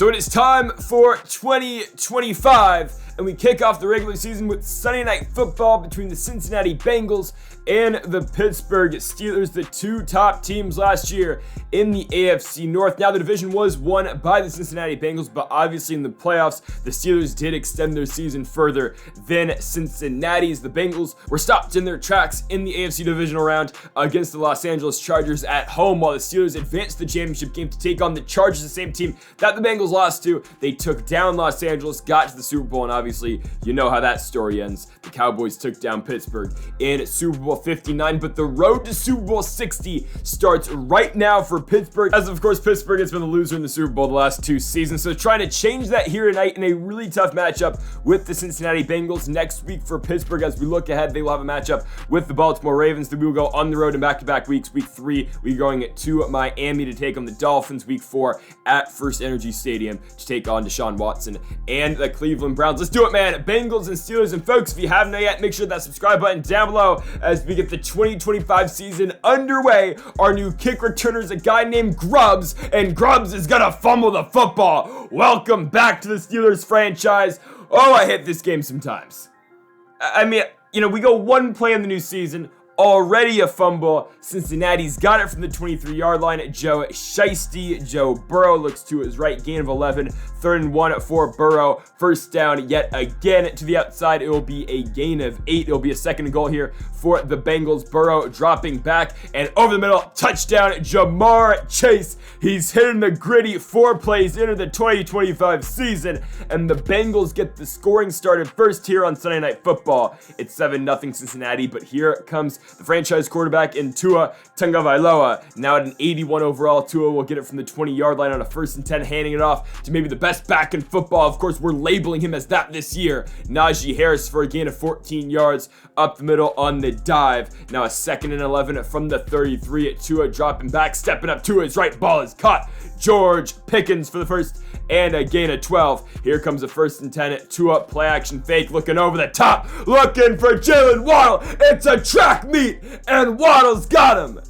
So it is time for 2025, and we kick off the regular season with Sunday Night Football between the Cincinnati Bengals and the Pittsburgh Steelers, the two top teams last year in the AFC North. Now, the division was won by the Cincinnati Bengals, but obviously in the playoffs, the Steelers did extend their season further than Cincinnati's. The Bengals were stopped in their tracks in the AFC divisional round against the Los Angeles Chargers at home, while the Steelers advanced the championship game to take on the Chargers, the same team that the Bengals lost to. They took down Los Angeles, got to the Super Bowl, and obviously you know how that story ends. The Cowboys took down Pittsburgh in Super Bowl 59, but the road to Super Bowl 60 starts right now for Pittsburgh, as of course Pittsburgh has been the loser in the Super Bowl the last two seasons. So trying to change that here tonight in a really tough matchup with the Cincinnati Bengals. Next week for Pittsburgh, as we look ahead, they will have a matchup with the Baltimore Ravens. Then we will go on the road in back-to-back weeks. Week 3, we're going to Miami to take on the Dolphins. Week 4 at First Energy Stadium to take on Deshaun Watson and the Cleveland Browns. Let's do it, man. Bengals and Steelers. And folks, if you haven't yet, make sure that subscribe button down below as we get the 2025 season underway. Our new kick returner is a guy named Grubbs, and Grubbs is gonna fumble the football. Welcome back to the Steelers franchise. Oh, I hate this game sometimes. I mean, we go one play in the new season, already a fumble. Cincinnati's got it from the 23-yard line. Joe Shiesty. Joe Burrow looks to his right, gain of 11. 3rd and 1 for Burrow. First down yet again to the outside. It will be a gain of 8. It will be a second and goal here for the Bengals. Burrow dropping back and over the middle. Touchdown, Jamar Chase. He's hitting the gritty 4 plays into the 2025 season, and the Bengals get the scoring started first here on Sunday Night Football. It's 7-0 Cincinnati, but here comes the franchise quarterback in Tua Tagovailoa. Now at an 81 overall, Tua will get it from the 20-yard line on a 1st and 10, handing it off to maybe the best back in football. Of course, we're labeling him as that this year. Najee Harris for a gain of 14 yards up the middle on the dive. Now a 2nd and 11 from the 33. Tua dropping back, stepping up to his right. Ball is caught. George Pickens for the first and a gain of 12. Here comes a 1st and 10. Tua play action fake, looking over the top, looking for Jalen Waddle. It's a track meet, and Waddle's got him.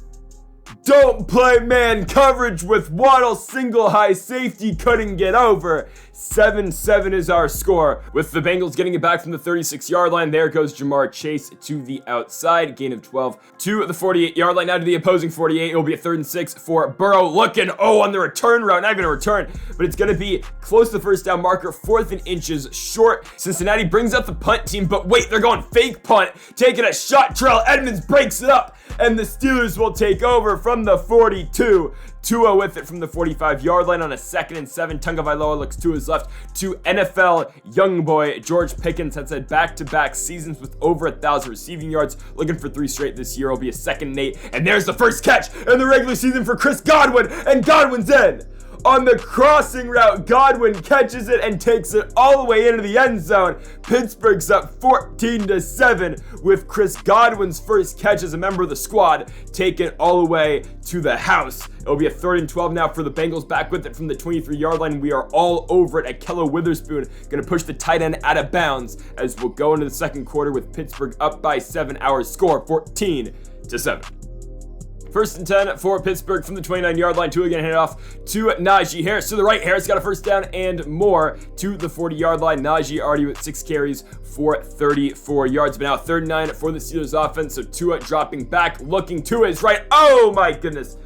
Don't play man coverage with Waddle. Single high safety, couldn't get over. 7-7 is our score, with the Bengals getting it back from the 36-yard line. There goes Jamar Chase to the outside, gain of 12 to the 48-yard line. Now to the opposing 48. It will be a 3rd and 6 for Burrow, looking on the return route. Not even a return, but it's going to be close to the first down marker. 4th and inches short. Cincinnati brings out the punt team, but wait, they're going fake punt, taking a shot. Terrell Edmonds breaks it up, and the Steelers will take over from the 42. Tua with it from the 45-yard line on a 2nd and 7. Tagovailoa looks to his left to NFL young boy George Pickens. Has had back-to-back seasons with over 1,000 receiving yards. Looking for 3 straight this year. It'll be a 2nd and 8. And there's the first catch in the regular season for Chris Godwin. And Godwin's in. On the crossing route, Godwin catches it and takes it all the way into the end zone. Pittsburgh's up 14-7 with Chris Godwin's first catch as a member of the squad, taken all the way to the house. It'll be a 3rd and 12 now for the Bengals, back with it from the 23-yard line. We are all over it. Akello Witherspoon going to push the tight end out of bounds as we'll go into the second quarter with Pittsburgh up by 7. Our score 14-7. 1st and 10 for Pittsburgh from the 29-yard line. Tua again handed off to Najee Harris to the right. Harris got a first down and more to the 40-yard line. Najee already with 6 carries for 34 yards. But now 3rd and 9 for the Steelers offense. So Tua dropping back, looking to his right. Oh my goodness.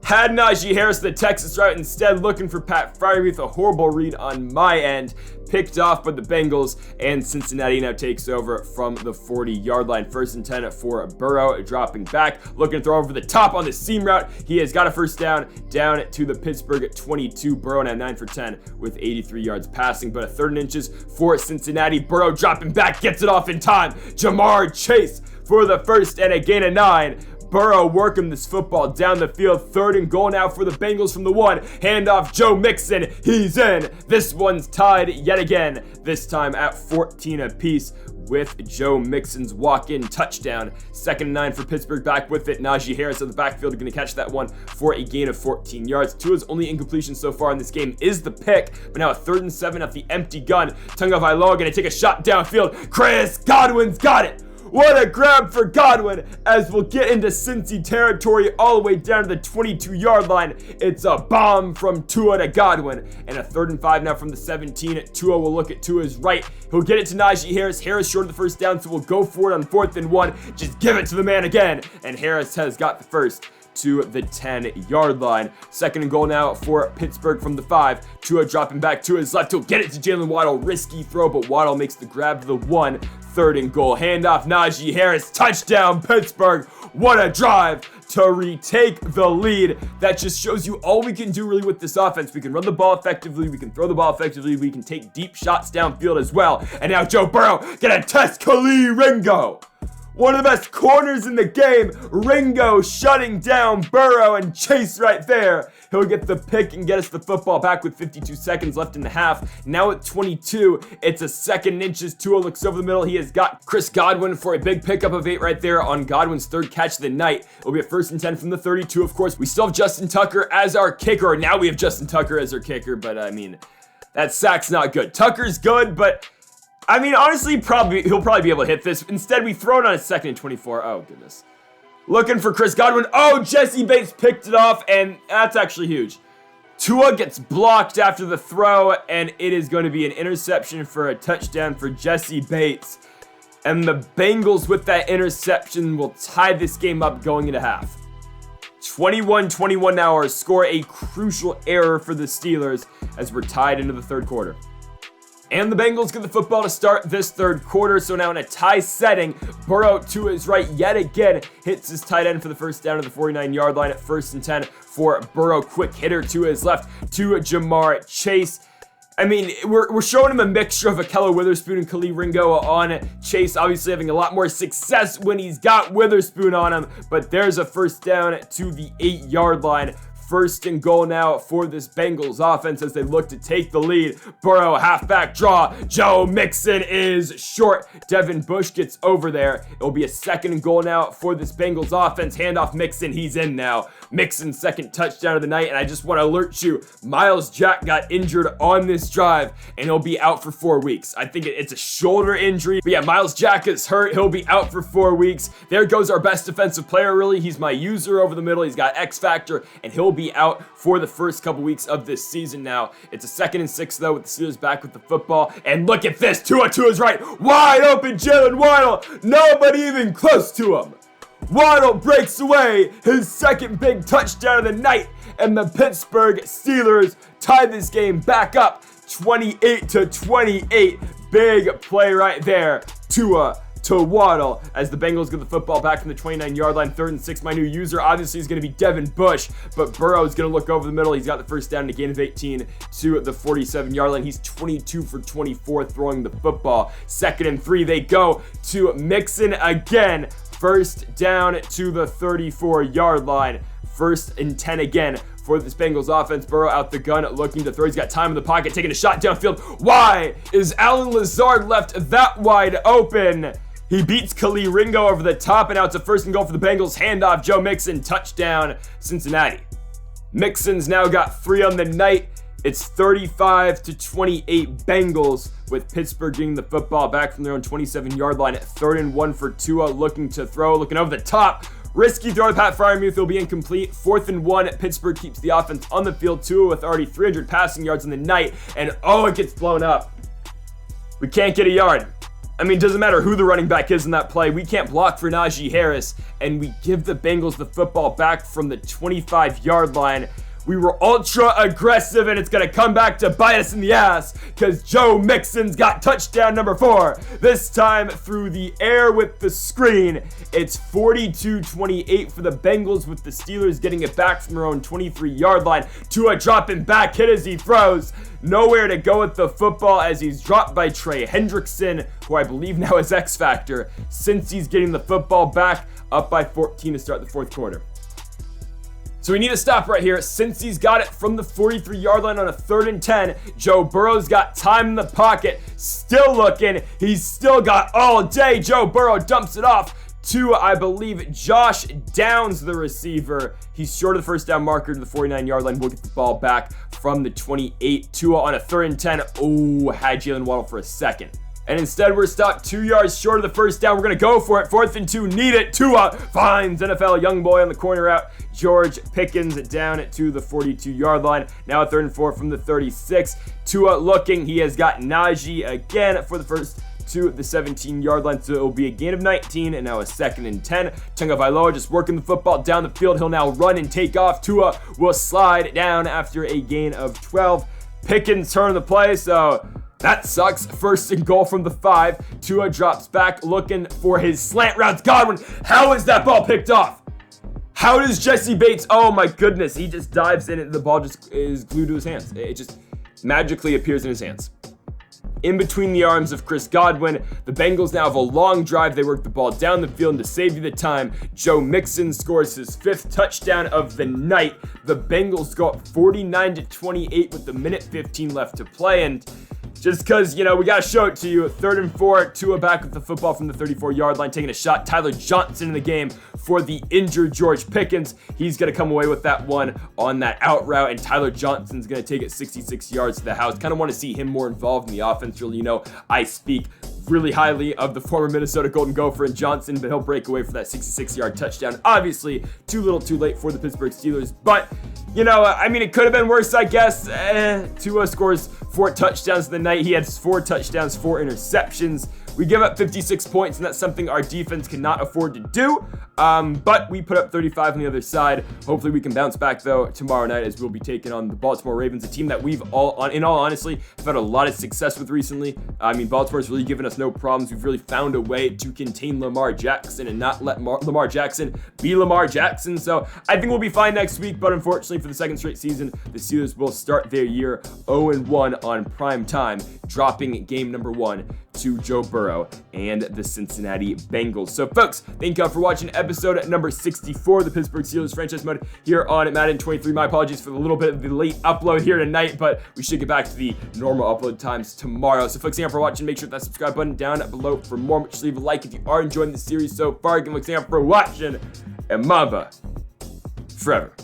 Had Najee Harris the Texas route, instead looking for Pat Freiermuth. A horrible read on my end. Picked off by the Bengals, and Cincinnati now takes over from the 40-yard line. 1st and 10 for Burrow, dropping back, looking to throw over the top on the seam route. He has got a first down to the Pittsburgh 22. Burrow now 9 for 10 with 83 yards passing, but a 3rd and inches for Cincinnati. Burrow dropping back, gets it off in time. Jamar Chase for the first and a gain of 9. Burrow working this football down the field. 3rd and goal now for the Bengals from the 1. Handoff Joe Mixon. He's in. This one's tied yet again. This time at 14 apiece with Joe Mixon's walk-in touchdown. 2nd and 9 for Pittsburgh, back with it. Najee Harris in the backfield going to catch that one for a gain of 14 yards. Tua's only incompletion so far in this game is the pick, but now a 3rd and 7 at the empty gun. Tagovailoa going to take a shot downfield. Chris Godwin's got it. What a grab for Godwin, as we'll get into Cincy territory all the way down to the 22-yard line. It's a bomb from Tua to Godwin, and a 3rd and 5 now from the 17. Tua will look at Tua's right. He'll get it to Najee Harris. Harris short of the first down, so we'll go for it on 4th and 1. Just give it to the man again, and Harris has got the first to the 10-yard line. 2nd and goal now for Pittsburgh from the 5. Tua dropping back to his left. He'll get it to Jalen Waddle. Risky throw, but Waddle makes the grab to the 1. 3rd and goal. Handoff Najee Harris. Touchdown Pittsburgh. What a drive to retake the lead. That just shows you all we can do really with this offense. We can run the ball effectively. We can throw the ball effectively. We can take deep shots downfield as well. And now Joe Burrow gonna test Khalil Ringo. One of the best corners in the game. Ringo shutting down Burrow and Chase right there. He'll get the pick and get us the football back with 52 seconds left in the half. Now at 22, it's a 2nd and inches. Tua looks over the middle. He has got Chris Godwin for a big pickup of 8 right there on Godwin's 3rd catch of the night. It'll be a 1st and 10 from the 32, of course. We still have Justin Tucker as our kicker. Now we have Justin Tucker as our kicker, but I mean, that sack's not good. Tucker's good, but I mean, honestly, he'll probably be able to hit this. Instead, we throw it on a 2nd and 24. Oh, goodness. Looking for Chris Godwin. Oh, Jesse Bates picked it off, and that's actually huge. Tua gets blocked after the throw, and it is going to be an interception for a touchdown for Jesse Bates. And the Bengals, with that interception, will tie this game up going into half. 21-21 now, our score, a crucial error for the Steelers as we're tied into the 3rd quarter. And the Bengals get the football to start this 3rd quarter. So now in a tie setting, Burrow to his right yet again hits his tight end for the first down at the 49-yard line at 1st and 10 for Burrow. Quick hitter to his left to Jamar Chase. I mean, we're showing him a mixture of Ahkello Witherspoon and Khalil Ringo on Chase, obviously having a lot more success when he's got Witherspoon on him. But there's a first down to the 8-yard line. 1st and goal now for this Bengals offense as they look to take the lead. Burrow, halfback draw. Joe Mixon is short. Devin Bush gets over there. It'll be a 2nd and goal now for this Bengals offense. Handoff Mixon. He's in now. Mixon's 2nd touchdown of the night. And I just want to alert you, Myles Jack got injured on this drive, and he'll be out for 4 weeks. I think it's a shoulder injury. But yeah, Myles Jack is hurt. He'll be out for 4 weeks. There goes our best defensive player, really. He's my user over the middle. He's got X Factor, and he'll be out for the first couple weeks of this season now. It's a 2nd and 6, though, with the Steelers back with the football. And look at this. Tua's right. Wide open Jalen Waddle. Nobody even close to him. Waddle breaks away his 2nd big touchdown of the night, and the Pittsburgh Steelers tie this game back up 28-28. Big play right there. Tua to Waddle as the Bengals get the football back from the 29-yard line. 3rd and 6. My new user obviously is going to be Devin Bush, but Burrow is going to look over the middle. He's got the first down and a gain of 18 to the 47-yard line. He's 22 for 24 throwing the football. 2nd and 3. They go to Mixon again. 1st down to the 34-yard line. 1st and 10 again for this Bengals offense. Burrow out the gun, looking to throw. He's got time in the pocket, taking a shot downfield. Why is Allen Lazard left that wide open? He beats Khalil Ringo over the top, and now it's a 1st and goal for the Bengals. Handoff, Joe Mixon, touchdown, Cincinnati. Mixon's now got 3 on the night. It's 35-28 Bengals, with Pittsburgh getting the football back from their own 27-yard line at 3rd and 1 for Tua, looking to throw, looking over the top. Risky throw to Pat Freiermuth will be incomplete. 4th and 1. Pittsburgh keeps the offense on the field. Tua with already 300 passing yards in the night, and oh, it gets blown up. We can't get a yard. I mean, it doesn't matter who the running back is in that play. We can't block for Najee Harris, and we give the Bengals the football back from the 25-yard line. We were ultra aggressive, and it's going to come back to bite us in the ass because Joe Mixon's got touchdown number 4. This time through the air with the screen. It's 42-28 for the Bengals, with the Steelers getting it back from their own 23-yard line. Tua dropping back, hit as he throws. Nowhere to go with the football as he's dropped by Trey Hendrickson, who I believe now is X Factor, since he's getting the football back, up by 14 to start the 4th quarter. So we need to stop right here. Since he's got it from the 43-yard line on a 3rd and 10, Joe Burrow's got time in the pocket, still looking. He's still got all day. Joe Burrow dumps it off to, I believe, Josh Downs, the receiver. He's short of the first down marker to the 49-yard line. We'll get the ball back from the 28. Tua on a 3rd and 10. Oh, had Jalen Waddle for a second. And instead, we're stopped 2 yards short of the first down. We're going to go for it. 4th and 2, need it. Tua finds NFL young boy on the corner route. George Pickens down to the 42-yard line. Now a 3rd and 4 from the 36. Tua looking. He has got Najee again for the first to the 17-yard line, so it will be a gain of 19, and now a 2nd and 10. Tagovailoa just working the football down the field. He'll now run and take off. Tua will slide down after a gain of 12. Pickens turn the play, so that sucks. 1st and goal from the 5. Tua drops back looking for his slant routes. Godwin, how is that ball picked off? How does Jesse Bates, oh my goodness, he just dives in and the ball just is glued to his hands. It just magically appears in his hands. In between the arms of Chris Godwin, the Bengals now have a long drive. They work the ball down the field, and to save you the time, Joe Mixon scores his 5th touchdown of the night. The Bengals go up 49-28 with the minute 15 left to play, and just because, we got to show it to you. 3rd and 4, Tua back with the football from the 34-yard line, taking a shot. Tyler Johnson in the game for the injured George Pickens. He's going to come away with that one on that out route, and Tyler Johnson's going to take it 66 yards to the house. Kind of want to see him more involved in the offense. Really, I speak really highly of the former Minnesota Golden Gopher and Johnson, but he'll break away for that 66-yard touchdown. Obviously, too little too late for the Pittsburgh Steelers, but it could have been worse, I guess. Tua scores 4 touchdowns of the night. He had 4 touchdowns, 4 interceptions. We give up 56 points, and that's something our defense cannot afford to do. But we put up 35 on the other side. Hopefully we can bounce back, though, tomorrow night as we'll be taking on the Baltimore Ravens, a team that we've in all honesty, have had a lot of success with recently. Baltimore's really given us no problems. We've really found a way to contain Lamar Jackson and not let Lamar Jackson be Lamar Jackson. So I think we'll be fine next week, but unfortunately for the 2nd straight season, the Steelers will start their year 0-1 on prime time, dropping game number 1 to Joe Burrow and the Cincinnati Bengals. So folks, thank you for watching episode number 64 of the Pittsburgh Steelers franchise mode here on Madden 23. My apologies for the little bit of the late upload here tonight, but we should get back to the normal upload times tomorrow. So folks, thank you for watching. Make sure that subscribe button down below for more. Just leave a like if you are enjoying the series so far. Again, thank you for watching, and Mamba forever.